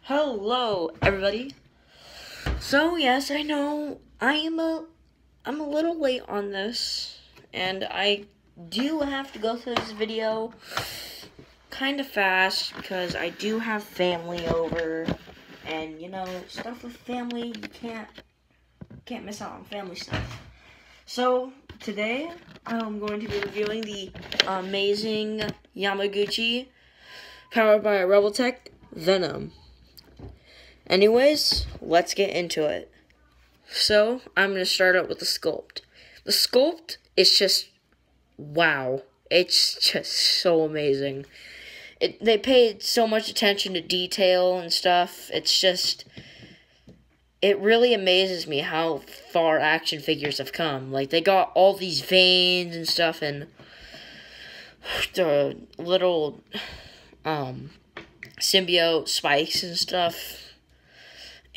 Hello, everybody. So yes, I know I'm a little late on this, and I do have to go through this video kind of fast because I do have family over, and stuff with family you can't miss out on family stuff. So today I'm going to be reviewing the amazing Yamaguchi powered by Revoltech Venom. Anyways, let's get into it. So, I'm going to start out with the sculpt. The sculpt is just, wow. It's just so amazing. They paid so much attention to detail and stuff. It really amazes me how far action figures have come. Like, they got all these veins and stuff, and the little, symbiote spikes and stuff.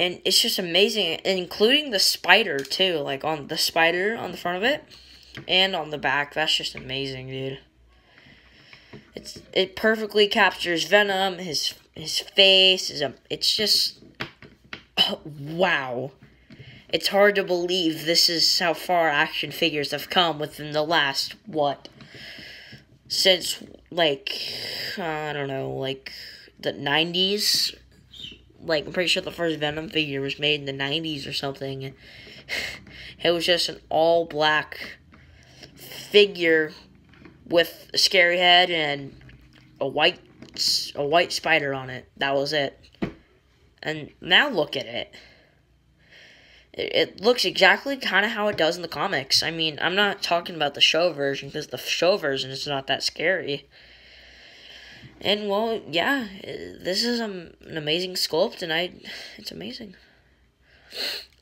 And it's just amazing, including the spider, too. Like, on the spider on the front of it, and on the back. That's just amazing, dude. It perfectly captures Venom, his face. It's just, wow. It's hard to believe this is how far action figures have come within the last, since, I don't know, the 90s. I'm pretty sure the first Venom figure was made in the 90s or something. It was just an all-black figure with a scary head and a white spider on it. That was it. And now look at it. It looks exactly kind of how it does in the comics. I mean, I'm not talking about the show version, because the show version is not that scary. And, well, yeah, this is an amazing sculpt, and it's amazing.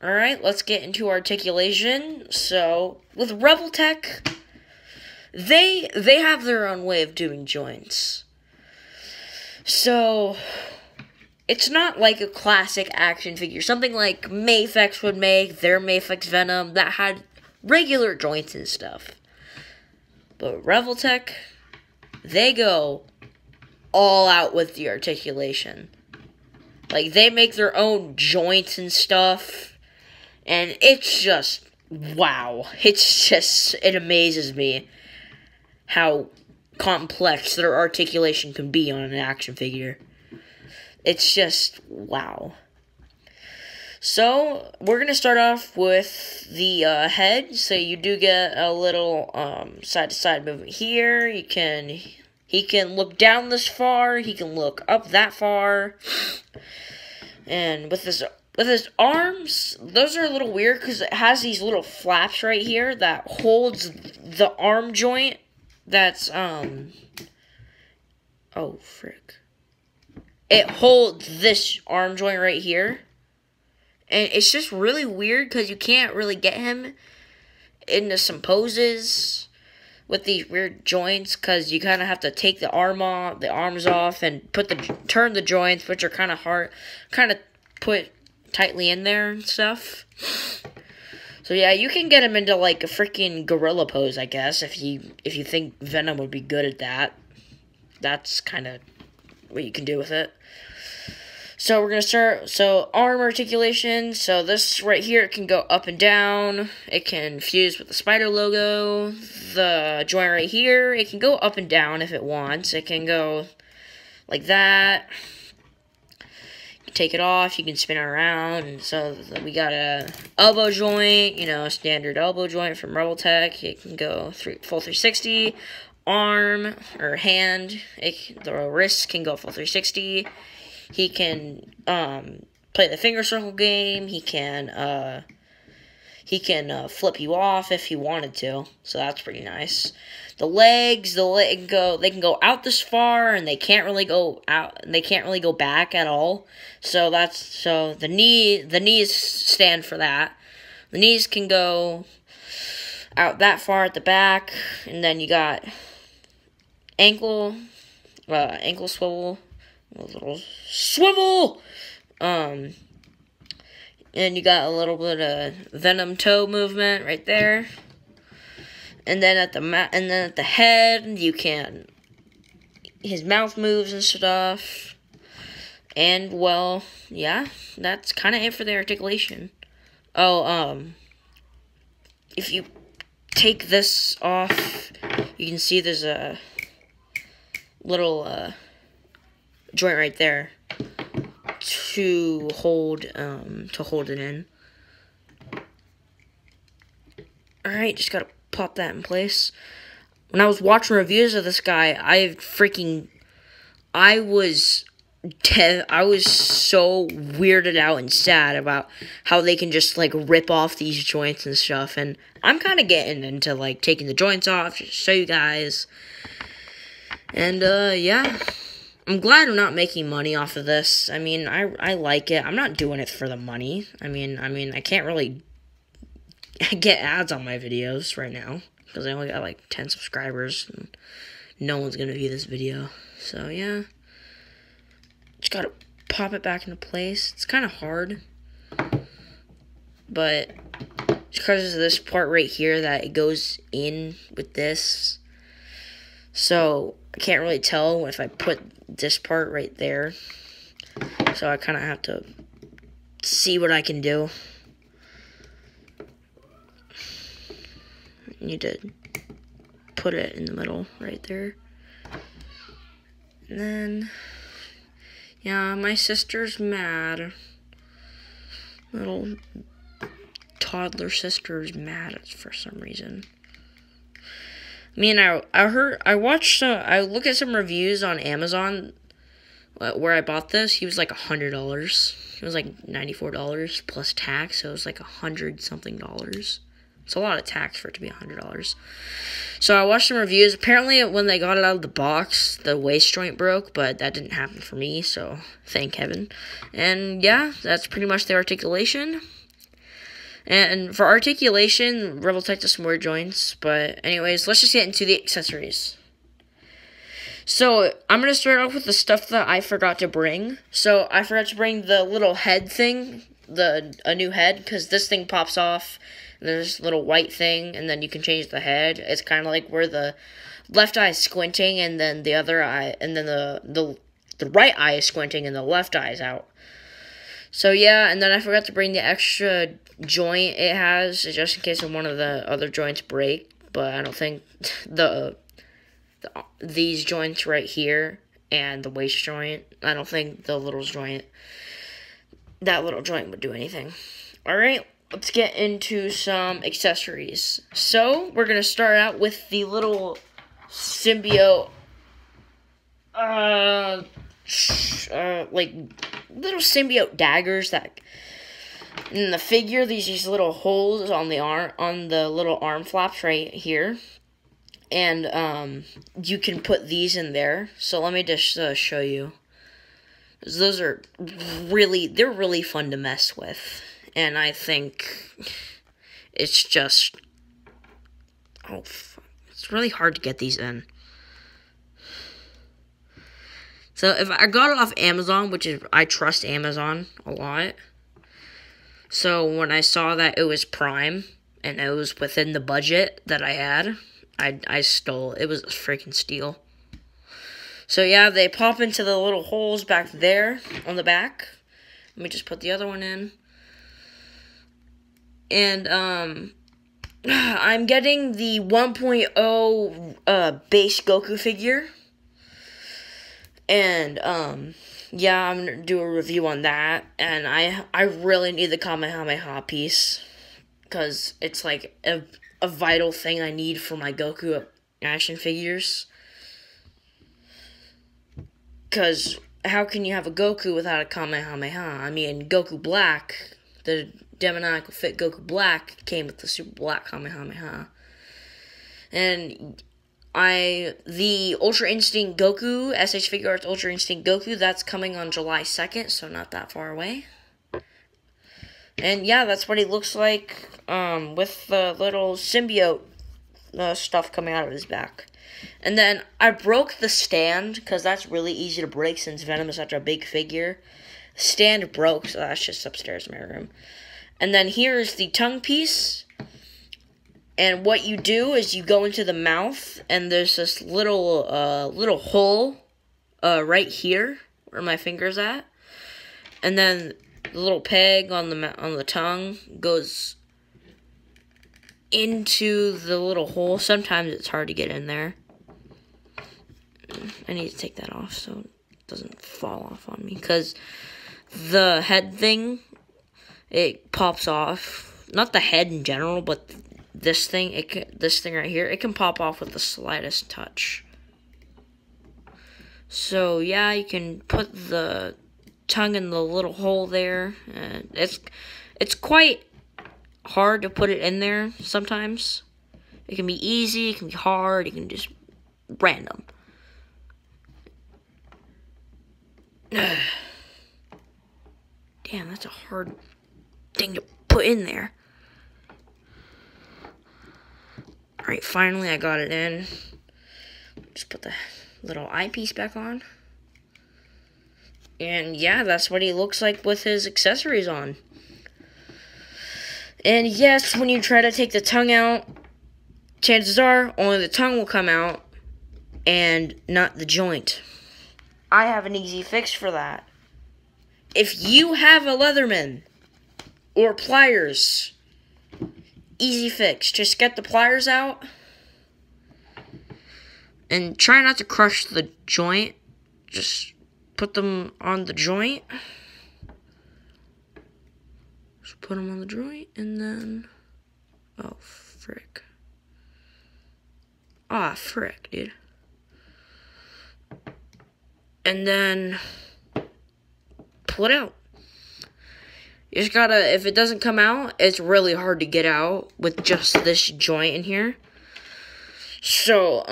Alright, let's get into articulation. So, with Revoltech, they have their own way of doing joints. So, it's not like a classic action figure. Something like Mafex would make, their Mafex Venom, that had regular joints and stuff. But Revoltech, they go all out with the articulation. Like, they make their own joints and stuff, and it's just, wow. It amazes me how complex their articulation can be on an action figure. It's just, wow. So, we're going to start off with the head. So, you do get a little side-to-side movement here. He can look down this far, he can look up that far, and with his arms, those are a little weird, because it has these little flaps right here that holds the arm joint, that's, oh, frick. It holds this arm joint right here, and it's just really weird, because you can't really get him into some poses with these weird joints, because you kind of have to take the arms off, and turn the joints, which are kind of hard, kind of put tightly in there and stuff. So yeah, you can get him into like a freaking gorilla pose, I guess, if you think Venom would be good at that. That's kind of what you can do with it. So we're going to start, so arm articulation, so this right here, it can go up and down, it can fuse with the spider logo, the joint right here, it can go up and down if it wants, it can go like that, you take it off, you can spin it around, and so we got a elbow joint, standard elbow joint from Revoltech, it can go full 360, arm, or hand, the wrist can go full 360, he can play the finger circle game. He can flip you off if he wanted to. So that's pretty nice. The legs, they can go out this far, and they can't really go out. They can't really go back at all. So the knees stand for that. The knees can go out that far at the back, and then you got ankle swivel. A little swivel, and you got a little bit of Venom toe movement right there, and then at the head, his mouth moves and stuff. And, well, yeah, that's kind of it for the articulation. Oh, if you take this off, you can see there's a little, joint right there to hold it in. Alright, just gotta pop that in place. When I was watching reviews of this guy, I was so weirded out and sad about how they can just, like, rip off these joints and stuff, and I'm kind of getting into, like, taking the joints off, just to show you guys, and, yeah, I'm glad I'm not making money off of this. I mean, I like it. I'm not doing it for the money. I mean, I can't really get ads on my videos right now, because I only got, like, 10 subscribers, and no one's gonna view this video, so, yeah. Just gotta pop it back into place. It's kind of hard, but it's because of this part right here that it goes in with this. So I can't really tell if I put this part right there. So I kind of have to see what I can do. I need to put it in the middle right there. And then, yeah, my sister's mad. Little toddler sister's mad for some reason. I mean, I looked at some reviews on Amazon where I bought this. He was like $100. It was like $94 plus tax, so it was like $100-something. It's a lot of tax for it to be $100. So I watched some reviews. Apparently, when they got it out of the box, the waist joint broke, but that didn't happen for me, so thank heaven. And yeah, that's pretty much the articulation. And for articulation, Rebel Tech does some weird joints, but anyways, let's just get into the accessories. So, I'm going to start off with the stuff that I forgot to bring. So, I forgot to bring the little head thing, a new head, because this thing pops off. There's a little white thing, and then you can change the head. It's kind of like where the left eye is squinting, and then the other eye, and then the right eye is squinting, and the left eye is out. So yeah, and then I forgot to bring the extra joint it has, just in case one of the other joints break. But I don't think these joints right here and the waist joint, I don't think that little joint would do anything. All right. Let's get into some accessories. So, we're going to start out with the little symbiote, like, little symbiote daggers that, in the figure, these little holes on the little arm flaps right here. And, you can put these in there. So, let me just show you. Those are they're really fun to mess with. And I think it's just, it's really hard to get these in. So if I got it off Amazon, which is, I trust Amazon a lot. So when I saw that it was Prime, and it was within the budget that I had, I stole it. It was a freaking steal. So yeah, they pop into the little holes back there on the back. Let me just put the other one in. And, I'm getting the 1.0, base Goku figure. And, yeah, I'm gonna do a review on that. And I really need the Kamehameha piece. Because it's, like, a vital thing I need for my Goku action figures. Because how can you have a Goku without a Kamehameha? I mean, Goku Black, the Demoniacal Fit Goku Black came with the Super Black Kamehameha. And the Ultra Instinct Goku, SH Figure Arts Ultra Instinct Goku, that's coming on July 2nd, so not that far away. And yeah, that's what he looks like, with the little symbiote stuff coming out of his back. And then I broke the stand, because that's really easy to break since Venom is such a big figure. Stand broke, so that's just upstairs in my room. And then here's the tongue piece. And what you do is you go into the mouth, and there's this little hole right here where my finger's at. And then the little peg on the tongue goes into the little hole. Sometimes it's hard to get in there. I need to take that off so it doesn't fall off on me, because the head thing, it pops off. Not the head in general, but this thing right here, it can pop off with the slightest touch. So yeah, you can put the tongue in the little hole there. And it's quite hard to put it in there sometimes. It can be easy, it can be hard, it can just random. Damn, that's a hard thing to put in there. Alright, finally I got it in. Just put the little eyepiece back on. And yeah, that's what he looks like with his accessories on. And yes, when you try to take the tongue out, chances are only the tongue will come out and not the joint. I have an easy fix for that. If you have a Leatherman or pliers, easy fix. Just get the pliers out and try not to crush the joint. Just put them on the joint. Just put them on the joint and then... Oh, frick. Ah, frick, dude. And then pull it out. You just gotta, if it doesn't come out, it's really hard to get out with just this joint in here. So,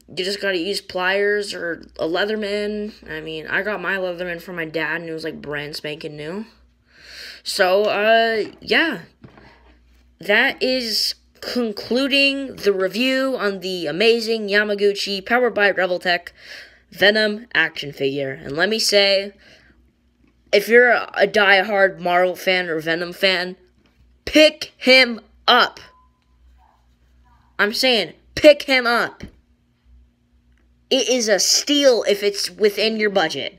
you just gotta use pliers or a Leatherman. I mean, I got my Leatherman from my dad, and it was like brand spanking new. So, yeah. That is concluding the review on the amazing Yamaguchi powered by Revoltech Venom action figure. And let me say, if you're a die-hard Marvel fan or Venom fan, pick him up. I'm saying, pick him up. It is a steal if it's within your budget.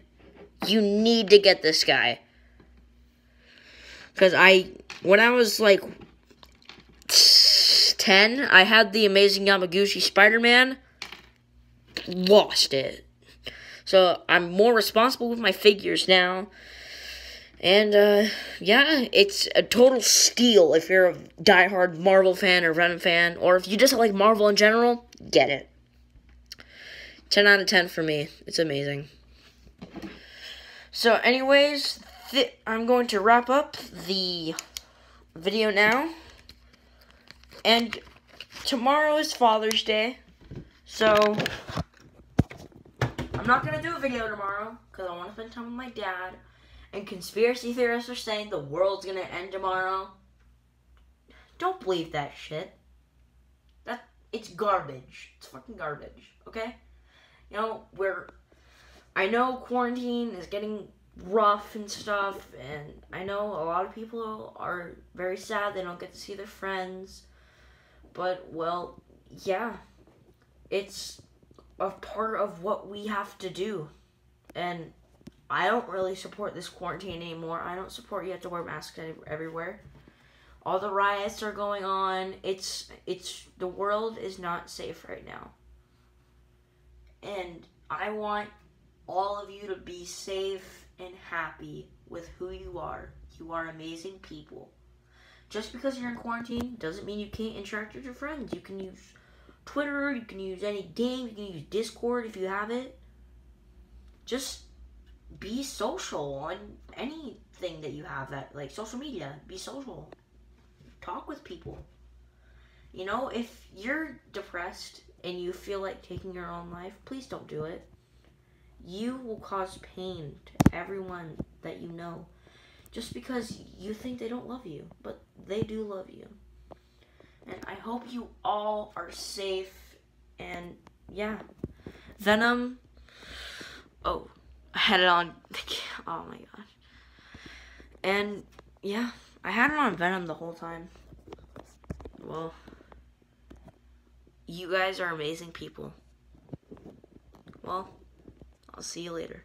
You need to get this guy. Because when I was like 10, I had the amazing Yamaguchi Spider-Man. Lost it. So, I'm more responsible with my figures now. And, yeah, it's a total steal if you're a diehard Marvel fan or Venom fan. Or if you just like Marvel in general, get it. 10 out of 10 for me. It's amazing. So, anyways, I'm going to wrap up the video now. And tomorrow is Father's Day. So... I'm not going to do a video tomorrow, because I want to spend time with my dad. And conspiracy theorists are saying the world's going to end tomorrow. Don't believe that shit. It's garbage. It's fucking garbage, okay? You know, I know quarantine is getting rough and stuff, and I know a lot of people are very sad they don't get to see their friends. But, well, yeah. It's a part of what we have to do. And I don't really support this quarantine anymore. I don't support you have to wear masks everywhere. All the riots are going on. The world is not safe right now. And I want all of you to be safe and happy with who you are. You are amazing people. Just because you're in quarantine doesn't mean you can't interact with your friends. You can use Twitter, you can use any game, you can use Discord if you have it. Just be social on anything that you have, that like social media. Be social. Talk with people. You know, if you're depressed and you feel like taking your own life, please don't do it. You will cause pain to everyone that you know just because you think they don't love you, but they do love you. And I hope you all are safe. And yeah, Venom. Oh, I had it on. Oh my gosh. And yeah, I had it on Venom the whole time. Well, you guys are amazing people. Well, I'll see you later.